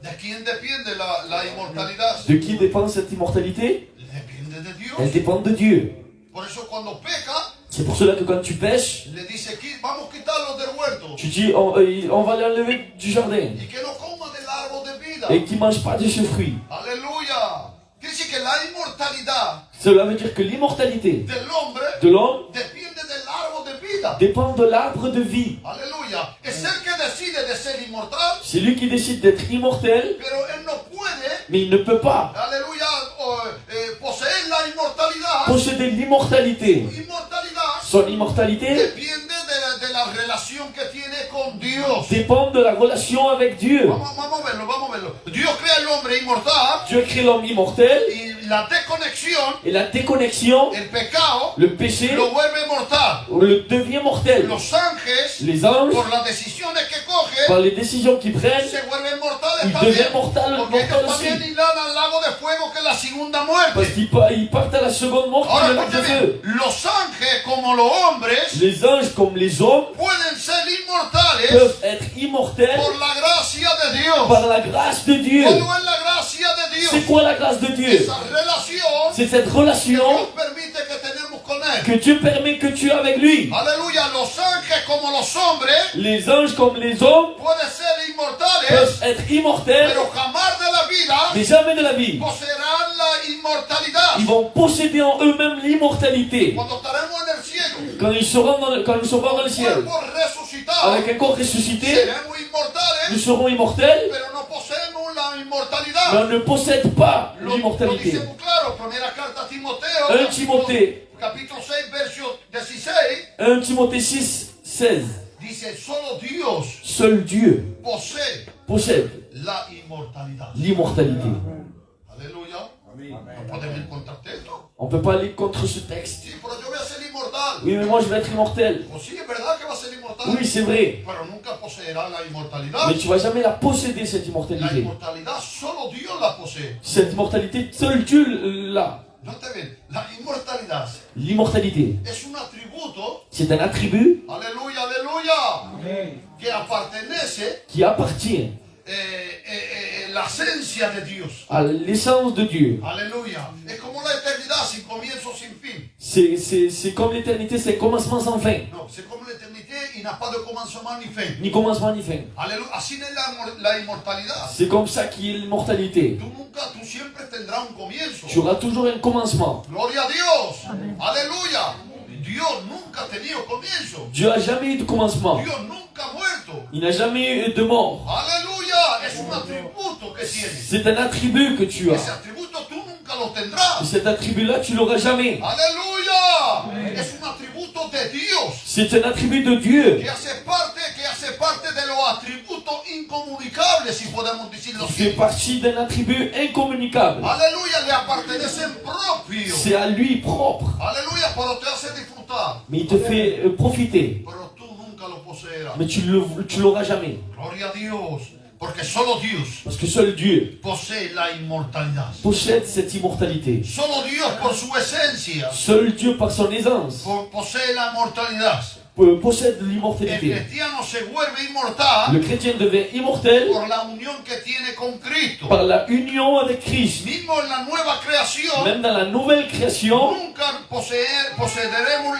¿De quién depende la inmortalidad? De qui dépend cette immortalité? Depende de Dios. Elle dépend de Dieu. Por eso cuando peca, C'est pour cela que quand tu pêches, le dice, vamos a quitarlo del huerto tu dis on va l'enlever du jardin y que no coma del árbol de vida. et qu'il ne mange pas de ce fruit. Aleluya. Quiere decir que la inmortalidad Cela veut dire que l'immortalité del hombre de l'homme depende del árbol de vida. dépend de l'arbre de vie. Aleluya. Es el que decide de ser inmortal, C'est lui qui décide d'être immortel, pero él no puede, mais il ne peut pas aleluya, poseer la inmortalidad. posséder l'immortalité. Inmortalidad Son immortalité depende de la relación que tiene con Dios. dépend de la relation avec Dieu. Vamos a verlo, vamos a verlo. Dios crea el hombre inmortal Dieu crée l'homme immortel y la desconexión, et la déconnexion, el pecado, le péché, lo vuelve mortal. le devient mortel. Los ángeles, Les anges, por las decisiones que cogen, par les décisions qu'ils prennent, se vuelven mortales ils también. deviennent mortels Porque ellos aussi. también irán al lago de fuego, que es la segunda Parce muerte. qu'ils partent à la seconde mort qui est Ahora le lac de escuchen feu. bien, los ángeles como los hombres Les anges comme les hommes pueden ser inmortales peuvent être immortels por la gracia de Dios. par la grâce de Dieu. ¿Cuál es la gracia de C'est Dios? quoi la grâce de Dieu? Esa relación C'est cette que relation Dios permite que tenemos con Él. que Dieu permet que tu aies avec lui. Aleluya, los ángeles como los hombres Les anges comme les hommes pueden ser inmortales, peuvent être immortels, pero jamás de la vida mais jamais de la vie. poseerán la inmortalidad. Ils vont posséder en eux-mêmes l'immortalité. Cuando estaremos en el cielo, Quand nous serons dans le ciel, cuerpos resucitados, avec un corps ressuscité, seremos nous inmortales, serons immortels, pero no poseemos la mais inmortalidad. on ne possède pas Lo l'immortalité. dice muy claro, primera carta a Timoteo, 1 Timothée, capítulo 6, verso 16, 1 Timothée 6, 16. dice, solo Dios Seul Dieu possède la inmortalidad. l'immortalité. Aleluya. No podemos ir contra esto. On ne peut pas aller contre ce texte. Sí, pero yo voy a ser inmortal. Oui, mais moi je vais être immortel. Pues sí, es verdad que va a ser inmortal. Oui, c'est vrai. Pero nunca poseerá la inmortalidad. Mais tu vas jamais la posséder, cette La immortalité. inmortalidad solo Dios la posee. Cette immortalité, seul Dieu l'a. Note bien, la inmortalidad L'immortalité, es un atributo, c'est un attribut aleluya, aleluya, que apartenece qui appartient la esencia de Dios. à l'essence de Dieu. Aleluya. Es como la eternidad sin comienzo, sin fin. C'est comme l'éternité, c'est commencement sans fin. No, c'est comme l'éternité y n'a pas de commencement ni fin. Ni commencement ni fin. Aleluya. Así es la inmortalidad. C'est comme ça qu'il est l'immortalité. Tú siempre tendrás un comienzo. Tu auras toujours un commencement. Gloria a Dios. Aleluya. Dios nunca ha tenido comienzo. Dieu n'a jamais eu de commencement. Dios nunca ha muerto. Il n'a jamais eu de mort. Aleluya. Es un atributo que tienes. C'est un attribut que tu Ese as. atributo tú nunca lo tendrás. Et cet attribut-là, tu l'auras jamais. Aleluya. Es un atributo de Dios. C'est un attribut de Dieu. Que hace parte de los atributos incomunicables, si podemos decirlo Il fait así. partie d'un attribut incommunicable. Aleluya, le apartenecen propios. C'est à lui propre. Aleluya, pero te hace disfrutar. Mais il te fait profiter. Pero tú nunca lo poseerás. Mais tu l'auras jamais. Gloria a Dios. Porque solo Dios Parce que seul Dieu posee la inmortalidad. possède cette immortalité. Solo Dios por su esencia Seul Dieu par son aisance posee la inmortalidad. possède El l'immortalité. cristiano se vuelve inmortal Le chrétien devient immortel por la unión que tiene con Cristo. par la union avec Christ. Mismo en la nueva creación, Même dans la nouvelle création, nunca poseeremos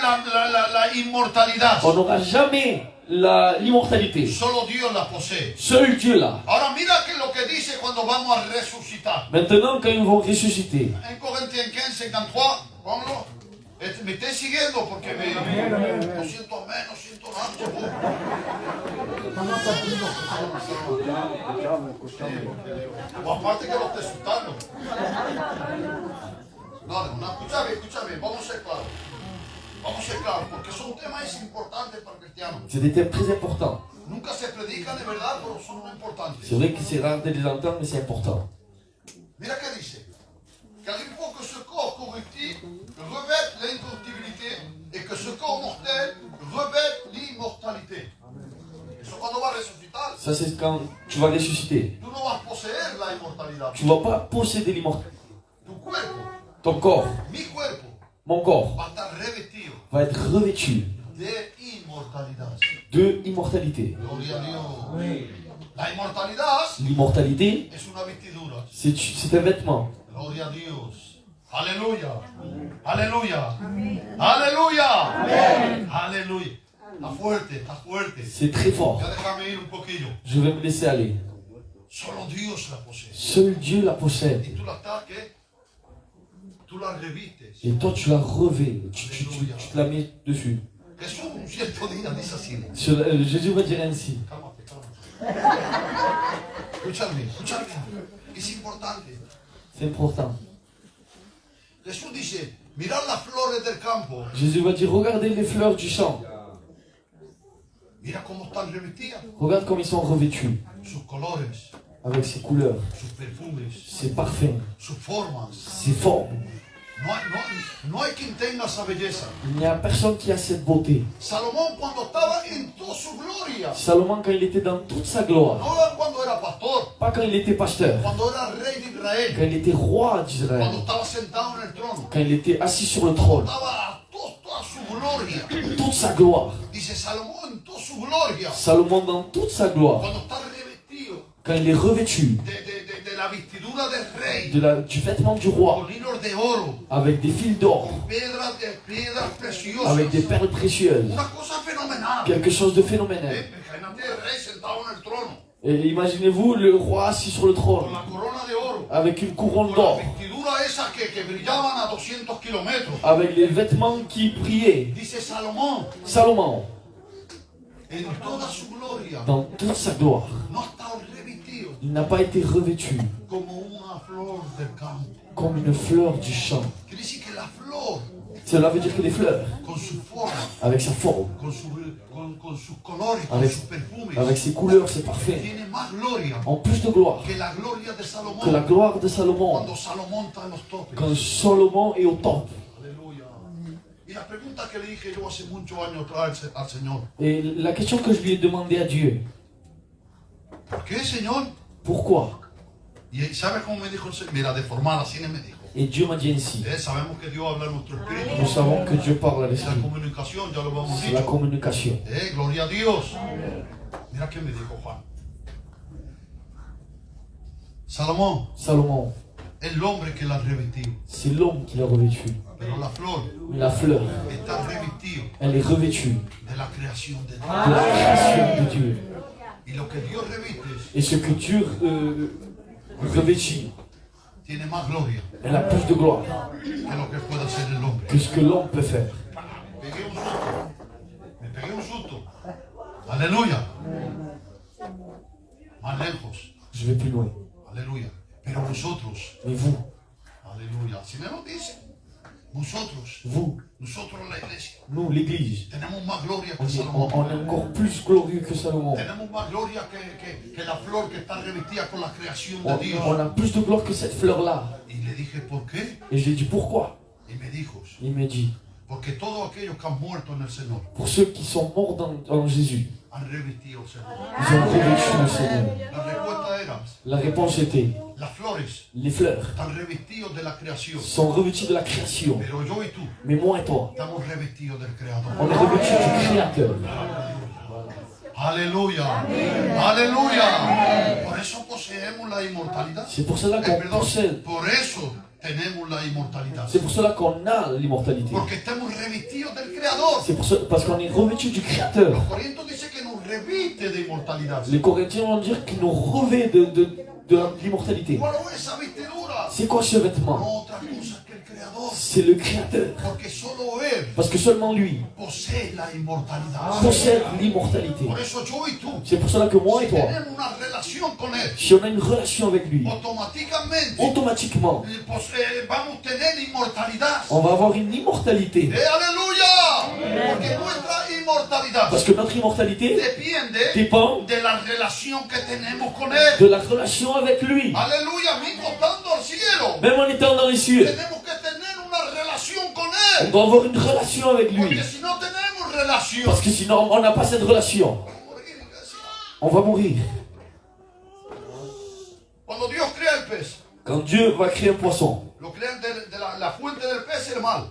la inmortalidad. on n'aura jamais l'immortalité. Solo Dios la posee. Seul Dieu l'a. Ahora mira que lo que dice cuando vamos a resucitar. Maintenant, quand ils vont ressusciter, En Corintios 15, 53, vámonos. Me estáis siguiendo porque lo siento menos, siento nada. O aparte que lo esté asustando. No, escúchame, vamos a ser claros. Vamos a ser claros, porque son temas importantes para el cristiano. C'est des thèmes très importants. Nunca se predican de verdad, pero son importantes. C'est vrai que c'est rare de les entendre, mais c'est important. Mira qué dice. Car il faut que ce corps corruptible revête l'incorruptibilité et que ce corps mortel revête l'immortalité. Eso cuando va a resucitar, Ça, c'est quand tu vas ressusciter. tú no vas a poseer la inmortalidad. Tu ne vas pas posséder l'immortalité. Tu cuerpo, Ton corps, mi cuerpo, mon corps, va a estar revestido va être revêtu de inmortalidad. de immortalité. Gloria a Dios. La inmortalidad L'immortalité, es una vestidura. c'est un vêtement. Gloria a Dios. Aleluya. Aleluya. Aleluya. Aleluya. Está fuerte, está fuerte. C'est très fort. Ya déjame ir un poquillo. Je vais me laisser aller. Solo Dios la posee. Seul Dieu la possède. Y tú la estás, ¿qué? Tú la revistes. Et toi, tu la revais. Tu te la mets dessus. Jesús un cierto día dice así. Jésus va dire ainsi. Cálmate, cálmate. Escúchame. Es importante. C'est important. Jesús dice, mirad las flores del campo. Jésus va dire, regardez les fleurs du champ. Mira cómo están revestidas. Regarde comme ils sont revêtus. Sus colores, Avec ses couleurs, sus perfumes, ses parfums, sus formas. ses formes. No hay quien tenga esa belleza. Il n'y a personne qui a cette beauté. Salomón cuando estaba en toda su gloria, Salomon, quand il était dans toute sa gloire, no cuando era pastor, pas quand il était pasteur, cuando era rey de Israel, quand il était roi cuando d'Israël, estaba sentado en el trono, quand il était assis sur le trône, estaba a toda su gloria. toute sa gloire. Dice Salomón en toda su gloria, Salomon, dans toute sa gloire, cuando está revestido quand il est revêtu de la vestidura del rey, du vêtement du roi, con hilos de oro, avec des fils d'or, piedras preciosas, avec des perles précieuses, una cosa fenomenal. quelque chose de phénoménal. Imagínate el rey sentado en el trono, Et imaginez-vous le roi assis sur le con trône, la corona de oro, avec une couronne con la d'or, vestidura esa que brillaban a 200 kilómetros. avec les vêtements qui brillaient. Dice Salomón, Salomon, en toda su gloria, dans toute sa gloire, no ha estado revestido il n'a pas été revêtu como una flor del campo. comme une fleur du champ. Quiere decir que la flor, Cela veut dire que les fleurs, con su forma, avec sa forme, con sus colores, con Avec- sus perfumes, avec ses couleurs, ses parfums, tiene más gloria ont plus de gloire que la gloria de que la Salomón gloire de Salomon, cuando Salomón está en los topes. quand Salomon est au top. Aleluya. Y la pregunta que le dije yo hace muchos años atrás al Señor, Et la question que je lui ai demandé à Dieu, ¿por qué, Señor? pourquoi? Y ¿sabe cómo me dijo el Señor? Mira, de formal, así me dijo. Et Dieu m'a dit ainsi. Sabemos que Dios habla en nuestro espíritu. Nous savons que Dieu parle à Es la l'esprit. comunicación, ya lo hemos C'est la dicho. communication. Gloria a Dios. Mira qué me dijo Juan. Salomón, Salomon, el hombre que la ha revestido. c'est l'homme qui l'a revêtu. Pero la flor Mais la fleur, está revestido elle est revêtue de la creación de Dios. de la création de Dieu. Y lo que Dios reviste Et ce que Dieu revêtit, tiene más gloria elle a plus de gloire que lo que puede hacer el hombre. que ce que l'homme peut faire. Me pegué un susto. Aleluya. Más lejos. Je vais plus loin. Aleluya. Pero vosotros, Mais vous, aleluya. Si me lo dice, vosotros, nosotros la iglesia, nous, l'Église, tenemos más gloria que on est Salomón. encore plus glorieux que Salomon. Tenemos más gloria que la flor que está revestida con la creación de On Dios. a plus de gloire que cette fleur-là. Y le dije, ¿por qué? Et je lui ai dit pourquoi? Y me dijo, Il m'a dit, porque todos aquellos que han muerto en el Señor pour ceux qui sont morts en Jésus, han revestido al Señor. ils ont revêtu le Seigneur. La respuesta era, La réponse était, las flores les fleurs están revestidos de la creación. sont revêtues de la création. Pero yo y tú Mais moi et toi, estamos revestidos del on Creador. est revêtus du Créateur. Aleluya. Aleluya. Por eso poseemos la inmortalidad. C'est pour cela qu'on Perdón, possède. por eso tenemos la inmortalidad. C'est pour cela qu'on a l'immortalité. Porque estamos revestidos del Creador. C'est parce qu'on est revêtus du Créateur. Los Corintios dice que nos reviste de inmortalidad. Les Corinthiens vont dire qu'ils nous revêt de l'immortalité. ¿Cuál es esa vestidura? C'est quoi ce vêtement? No otra cosa que el Creador. creador. c'est le Créateur. Porque solo Él Parce que seulement lui posee la inmortalidad. possède l'immortalité. Por eso yo y tú C'est pour cela que moi et toi, tenemos una relación con Él. si on a une relation avec lui, Automáticamente automatiquement, vamos a tener inmortalidad. on va avoir une immortalité. Aleluya. Porque nuestra inmortalidad Parce que notre immortalité depende dépend de la relación que tenemos con Él. de la relation avec lui. Aleluya, mismo estando al cielo. Même en étant dans les cieux, Tenemos que tener una relación con on Él. doit avoir une relation avec lui. Porque si no tenemos relación, Parce que sinon, on n'a pas cette relation. On va mourir. cuando Dios crea el pez, Quand Dieu va créer un poisson, lo crean de la fuente del pez, es el mal.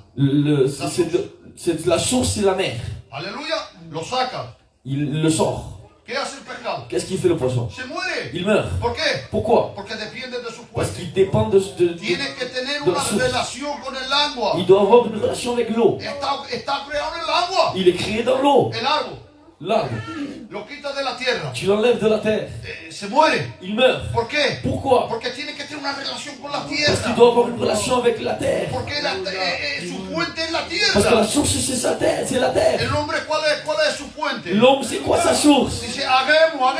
c'est la source, c'est la mer. Aleluya, lo saca. Il le sort. ¿Qué hace el pescado? Qu'est-ce qu'il fait le poisson? Se muere. Il meurt. ¿Por qué? Pourquoi? Porque depende de su Parce fuente. qu'il dépend de Tiene que tener de la una source. relación con el agua. Il doit avoir une relation avec l'eau. Está creado en el agua. Il est créé dans l'eau. El árbol L'arbre, lo quita de la tierra. tu l'enlèves de la terre. Se muere. Il meurt. ¿Por qué? Pourquoi? Porque tiene que tener una relación con la Parce qu'il tierra. doit avoir une relation avec la terre. Porque su fuente es la Parce que la tierra. source, c'est sa terre, c'est la terre. El hombre, ¿cuál es su fuente? L'homme, c'est quoi sa source? Dice, hagamos.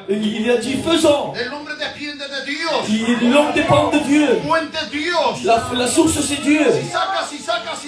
Il a dit faisons. El hombre depende de Dios. L'homme dépend de Dieu. Fuente Dios. La source, c'est Dieu. Si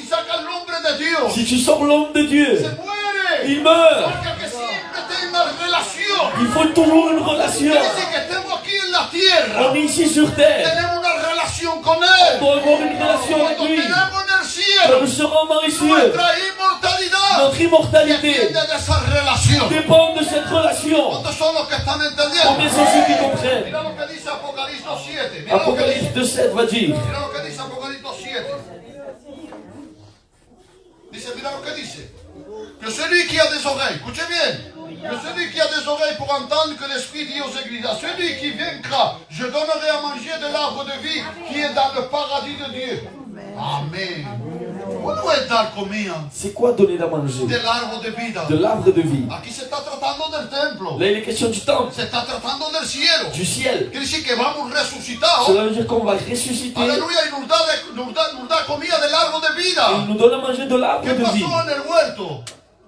saca el nombre de Dios, Si tu sors l'homme de Dieu, se muere. il meurt. Porque que siempre tenga una relación. Il faut toujours une relation. Dice que estemos aquí en la tierra. On est ici sur terre. Tenemos una relación con On Él. doit avoir une relation avec Cuando lui. tenemos en el Quand cielo nous serons dans les cieux, nuestra inmortalidad notre immortalité depende de esa relación. dépend de cette relation. ¿Cuántos son los que están Combien entendiendo? sont ceux qui comprennent? Mira lo que dice Apocalipsis 7. Mira lo que dice. Apocalypse 2,7 va dire. Mira lo que dice Apocalipsis 7. Dice, mira lo que dice. Que celui qui a des oreilles, écoutez bien. Que celui qui a des oreilles pour entendre que l'Esprit dit aux églises, à celui qui vaincra, je donnerai à manger de l'arbre de vie qui est dans le paradis de Dieu. Amen. ¿Cuándo es dar comida C'est quoi donner à manger? del árbol de vida? De l'arbre de vie. Aquí se está tratando del templo. Là, il est question du temple, Se está tratando del cielo. du ciel. Quiere decir que vamos resucitados. Cela veut dire qu'on va ressusciter. Aleluya, y nos da comida del árbol de Et il vida. nous donne à manger de l'arbre ¿Qué de vie. pasó en el huerto?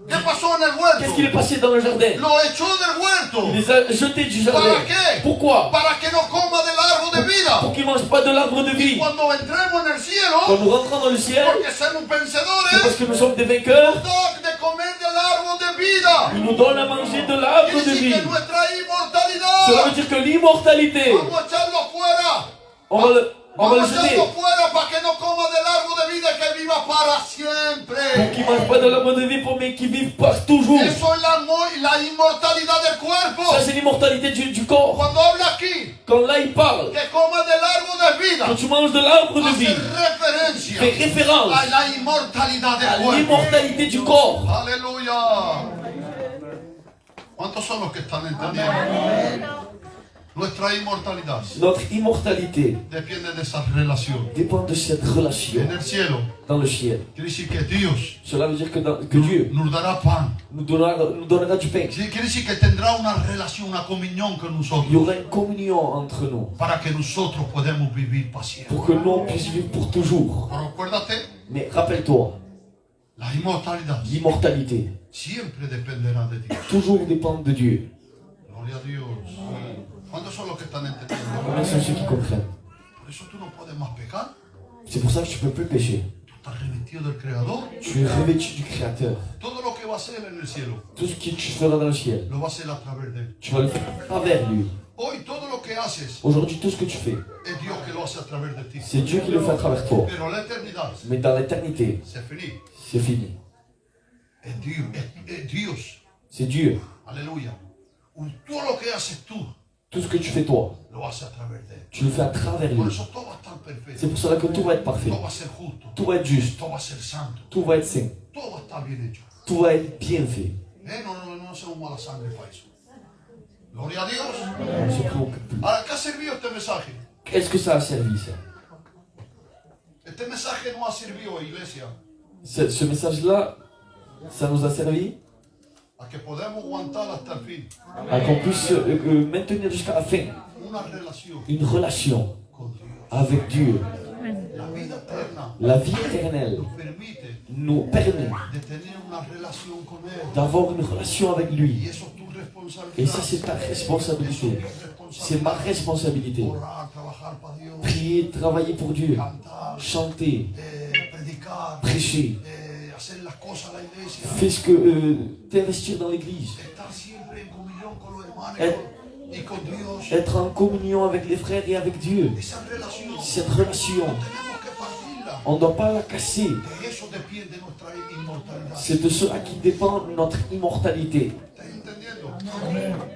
¿Qué pasó en el Qu'est-ce qu'il est huerto? passé dans le jardin? Lo echó del Il huerto. les a jetés du jardin. ¿Para qué? Pourquoi? Para que no coma del árbol de vida. Pour qu'ils ne mangent pas de l'arbre de vie. Cuando entremos en el Quand cielo, nous rentrons dans le ciel, porque somos c'est parce vencedores, que nous sommes des vainqueurs. nos da de comer del árbol de vida. Il nous donne à manger de l'arbre Quiere de decir vie. que nuestra Cela inmortalidad, veut dire que l'immortalité, vamos a echarlo fuera. on va le Vamos a jeter. echarlo fuera para que no coma del árbol de vida, que viva para Pour siempre. qu'ils ne mangent pas de l'arbre de vie, mais qu'ils vivent par toujours. Eso es la inmortalidad del cuerpo. Ça, c'est l'immortalité du corps. Cuando habla aquí, Quand là, il parle, que coma del árbol de vida, quand tu manges de l'arbre de hace vie, referencia fait référence a la inmortalidad à del cuerpo. l'immortalité du corps. Aleluya. ¿Cuántos son los que están entendiendo? Nuestra inmortalidad Notre immortalité depende de esa relación. dépend de cette relation En el cielo, dans le ciel. quiere decir que Dios Cela veut dire que Dieu nos dará pan. nous donnera du pain. Sí, quiere decir que tendrá una relación, una comunión con Il y nosotros aura une communion entre nous para que nosotros podamos vivir para siempre. pour que nous on puisse vivre pour toujours. Pero acuérdate, Mais rappelle-toi, la inmortalidad l'immortalité siempre dependerá de Dios. toujours dépend de Dieu. Gloria a Dios. ¿Cuántos son los que están entendiendo? Combien sont ceux qui comprennent? Por eso tú no puedes más pecar. C'est pour ça que tu ne peux plus pécher. Tú estás revestido del Creador. Tu es revêtu du Créateur. Todo lo que va a hacer en el cielo, Tout ce que tu feras dans le ciel, lo va a hacer a través de él. tu vas le faire à travers lui. Hoy todo lo que haces Aujourd'hui, tout ce que tu fais, es Dios que lo hace a través de ti. c'est Dieu qui le fait à travers toi. Pero la eternidad Mais dans l'éternité, se finit. c'est fini. Es Dios. Es Dios. C'est Dieu. Aleluya. Todo lo que haces tú, Tout ce que tu fais toi, lo hace a través de él. tu le fais à travers Por lui. eso todo va a estar C'est perfecto. pour cela que tout va être parfait. Todo va a ser justo. Tout va être juste. Todo va a ser santo. Tout va être saint. Todo va a estar bien hecho. Tout va être bien fait. No hacemos mala sangre para eso. Gloria a Dios. On se préoccupe plus. Ahora, ¿qué ha servido este mensaje? Qu'est-ce que ça a servi, ça? Este mensaje no ha servido, iglesia, Ce message-là, ça nous a servi a que podamos aguantar hasta el fin à qu'on puisse maintenir jusqu'à la fin una relación une relation con Dios. avec Dieu. La vida eterna La vie éternelle nos permite nous permet de tener una relación con Él. d'avoir une relation avec Y lui. eso es tu responsabilidad. Et ça, c'est ta responsabilité. C'est ma responsabilité. Orar, trabajar para Dios, Prier, travailler pour Dieu, cantar, chanter, predicar, prêcher, hacer las cosas a la iglesia, fais ce que t'investir dans l'église, estar siempre en comunión con los hermanos Et- y con Dios. être en communion avec les frères et avec Dieu. Esa relación Cette relation, tenemos que partirla. on ne doit pas la casser. De eso depende nuestra inmortalidad. C'est de cela qui dépend notre immortalité. ¿Estás entendiendo?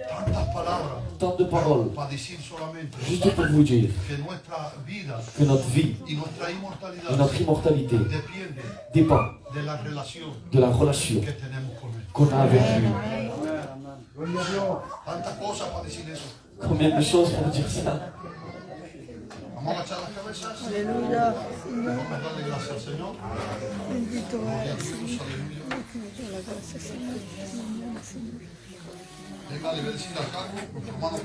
Tantas palabras Tant de paroles, para decir solamente juste pour vous dire que nuestra vida que notre vie y nuestra et inmortalidad notre immortalité depende dépend de la relación de la relation que tenemos con Él. qu'on a avec lui. Tantas cosas para decir eso. Combien de choses pour dire ça? Vamos a agachar las cabezas. Aleluya. Señor, Vamos a darle gracias al Señor. bendito Gloria a eres. Dios, aleluya. Muchas gracias, Señor. Venga, le voy a decir al cargo, hermano.